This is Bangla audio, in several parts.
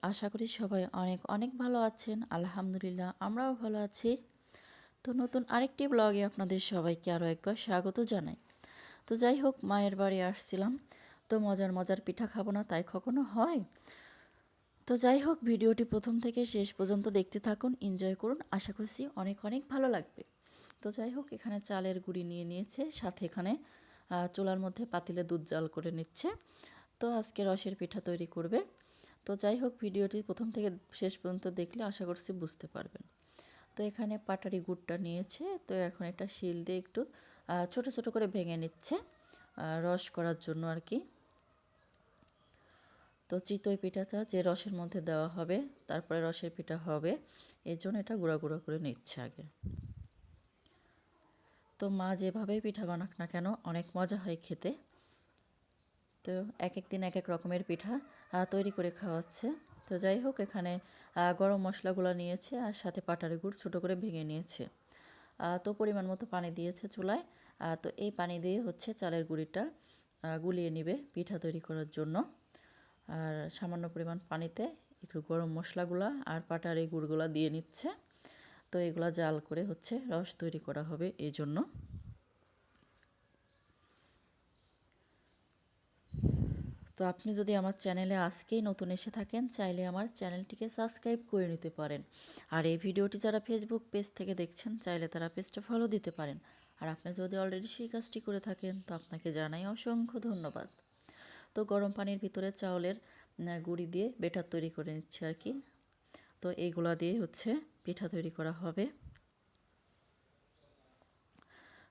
আশা করি সবাই অনেক অনেক ভালো আছেন। আলহামদুলিল্লাহ আমরাও ভালো আছি। তো নতুন আরেকটি ব্লগে আপনাদের সবাইকে আরও একবার স্বাগত জানাই। তো যাই হোক, মায়ের বাড়ি আসছিলাম, তো মজার মজার পিঠা খাবো না তাই কখনো হয়? তো যাই হোক, ভিডিওটি প্রথম থেকে শেষ পর্যন্ত দেখতে থাকুন, এনজয় করুন, আশা করছি অনেক অনেক ভালো লাগবে। তো যাই হোক, এখানে চালের গুঁড়ি নিয়ে নিয়েছে, সাথে এখানে চুলার মধ্যে পাতিলে দুধ জাল করে নিচ্ছে। তো আজকে রসের পিঠা তৈরি করবে। তো যাই হোক, ভিডিওটি প্রথম থেকে শেষ পর্যন্ত দেখলে আশা করছি বুঝতে পারবেন। তো এখানে পাটারি গুড়টা নিয়েছে, তো এখন এটা শিল দিয়ে একটু ছোট ছোট করে ভেঙে নিচ্ছে রস করার জন্য আর কি। তো চিতই পিঠাটা যে রসের মধ্যে দেওয়া হবে, তারপরে রসের পিঠা হবে, এই জন্য এটা গুঁড়া গুঁড়া করে নিচ্ছে আগে। তো মা যেভাবেই পিঠা বানাক না কেন অনেক মজা হয় খেতে। তো এক এক দিন এক এক রকমের পিঠা তৈরি করে খাওয়াচ্ছে। তো যাই হোক, এখানে গরম মশলাগুলো নিয়েছে আর সাথে পাটারি গুড় ছোটো করে ভেঙে নিয়েছে। তো পরিমাণ মতো পানি দিয়েছে চুলায়। তো এই পানি দিয়ে হচ্ছে চালের গুঁড়িটা গুলিয়ে নিবে পিঠা তৈরি করার জন্য। আর সামান্য পরিমাণ পানিতে একটু গরম মশলাগুলা আর পাটারি গুড়গুলা দিয়ে নিচ্ছে। তো এগুলা জাল করে হচ্ছে রস তৈরি করা হবে এই জন্য। তো আপনি যদি আমার চ্যানেলে আজকেই নতুন এসে থাকেন, চাইলে আমার চ্যানেলটিকে সাবস্ক্রাইব করে নিতে পারেন। আর এই ভিডিওটি যারা ফেসবুক পেজ থেকে দেখছেন, চাইলে তারা পেজটা ফলো দিতে পারেন। আর আপনি যদি অলরেডি সেই কাজটি করে থাকেন, তো আপনাকে জানাই অসংখ্য ধন্যবাদ। তো গরম পানির ভিতরে চাউলের গুঁড়ি দিয়ে বেটার তৈরি করে নিচ্ছে আর কি। তো এইগুলা দিয়ে হচ্ছে পিঠা তৈরি করা হবে।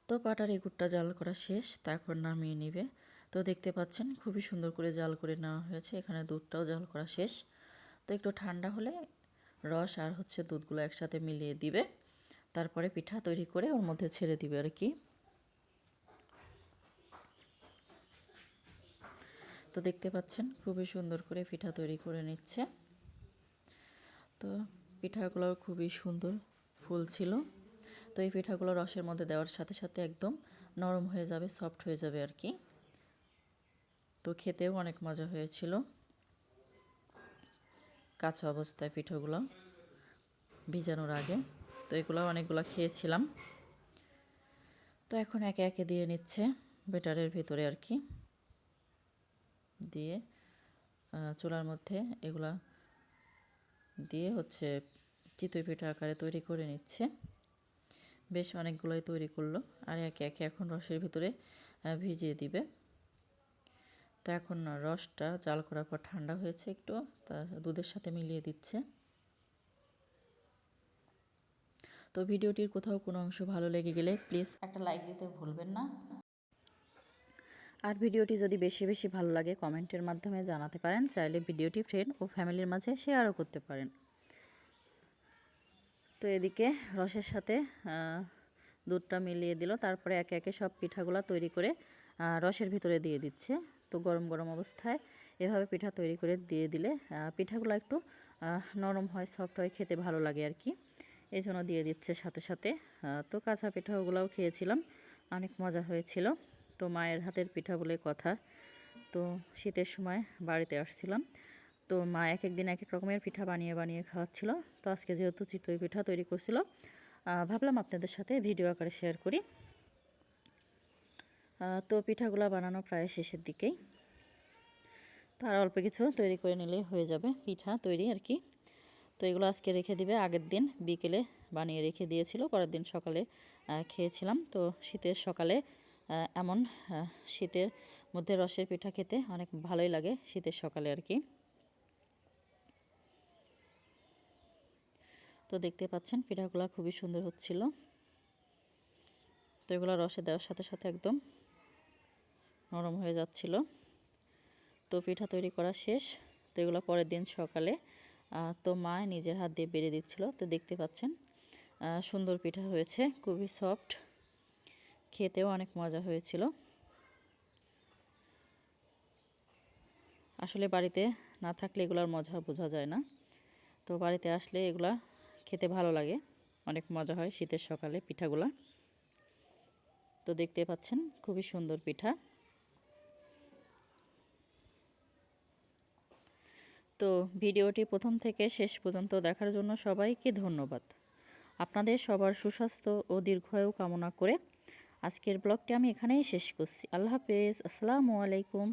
তো পাটারি গুড়টা জাল করা শেষ, তারপর নামিয়ে নিবে। তো দেখতে পাচ্ছেন খুবই সুন্দর করে জাল করে নেওয়া হয়েছে। এখানে দুধটাও জাল করা শেষ। তো একটু ঠান্ডা হলে রস আর হচ্ছে দুধগুলো একসাথে মিলিয়ে দিবে, তারপরে পিঠা তৈরি করে ওর মধ্যে ছেড়ে দিবে আর কি। তো দেখতে পাচ্ছেন খুবই সুন্দর করে পিঠা তৈরি করে নিচ্ছে। তো পিঠাগুলো খুবই সুন্দর ফুল ছিল। তো এই পিঠাগুলো রসের মধ্যে দেওয়ার সাথে সাথে একদম নরম হয়ে যাবে, সফট হয়ে যাবে আর কি। তো খেতেও অনেক মজা হয়েছিল কাঁচা অবস্থায় পিঠাগুলো ভিজানোর আগে। তো এগুলো অনেকগুলো খেয়েছিলাম। তো এখন একে একে দিয়ে নিচ্ছে বেটারের ভিতরে আর কি, দিয়ে চুলার মধ্যে এগুলা দিয়ে হচ্ছে চিতই পিঠা আকারে তৈরি করে নিচ্ছে। বেশ অনেকগুলোই তৈরি করলো, আর একে একে এখন রসের ভিতরে ভিজিয়ে দিবে। তো এখন রসটা জাল করার পর ঠান্ডা হয়েছে একটু, তা দুধের সাথে মিলিয়ে দিচ্ছে। তো ভিডিওটির কোথাও কোনো অংশ ভালো লেগে গেলে প্লিজ একটা লাইক দিতে ভুলবেন না। আর ভিডিওটি যদি বেশি বেশি ভালো লাগে কমেন্টের মাধ্যমে জানাতে পারেন। চাইলে ভিডিওটি ফ্রেন্ড ও ফ্যামিলির মাঝে শেয়ারও করতে পারেন। তো এদিকে রসের সাথে দুধটা মিলিয়ে দিল, তারপরে একে একে সব পিঠাগুলো তৈরি করে রসের ভিতরে দিয়ে দিচ্ছে। তো গরম গরম অবস্থায় এভাবে পিঠা তৈরি করে দিয়ে দিলে পিঠাগুলো একটু নরম হয়, সফট হয়, খেতে ভালো লাগে আর কি। এই জন্য দিয়ে দিচ্ছে সাথে সাথে। তো কাঁচা পিঠাগুলোও খেয়েছিলাম, অনেক মজা হয়েছিল। তো মায়ের হাতের পিঠা বলে কথা। তো শীতের সময় বাড়িতে আসছিলাম, তো মা এক এক দিন এক এক রকমের পিঠা বানিয়ে বানিয়ে খাওয়াচ্ছিল। তো আজকে যেহেতু চিতই পিঠা তৈরি করছিল, ভাবলাম আপনাদের সাথে ভিডিও আকারে শেয়ার করি। তো পিঠাগুলো বানানো প্রায় শেষের দিকেই, তার অল্প কিছু তৈরি করে নিলেই হয়ে যাবে পিঠা তৈরি আর কি। তো এগুলো আজকে রেখে দিবে, আগের দিন বিকেলে বানিয়ে রেখে দিয়েছিল, পরের দিন সকালে খেয়েছিলাম। তো শীতের সকালে এমন শীতের মধ্যে রসের পিঠা খেতে অনেক ভালোই লাগে শীতের সকালে আর কি। তো দেখতে পাচ্ছেন পিঠাগুলো খুবই সুন্দর হচ্ছিল। তো এগুলো রসে দেওয়ার সাথে সাথে একদম নরম হয়ে যাচ্ছিল। তো পিঠা তৈরি করা শেষ। তো এগুলো পরের দিন সকালে তো মা নিজের হাত দিয়ে বেড়ে দিচ্ছিল। তো দেখতে পাচ্ছেন সুন্দর পিঠা হয়েছে, খুবই সফট, খেতেও অনেক মজা হয়েছিল। আসলে বাড়িতে না থাকলে এগুলার মজা বোঝা যায় না। তো বাড়িতে আসলে এগুলা খেতে ভালো লাগে, অনেক মজা হয় শীতের সকালে পিঠাগুলা। তো দেখতে পাচ্ছেন খুবই সুন্দর পিঠা। তো ভিডিওটি প্রথম থেকে শেষ পর্যন্ত দেখার জন্য সবাইকে ধন্যবাদ। আপনাদের সবার সুস্বাস্থ্য ও দীর্ঘায়ু কামনা করে আজকের ব্লগটি আমি এখানেই শেষ করছি। আল্লাহ হাফেজ, আসসালামু আলাইকুম।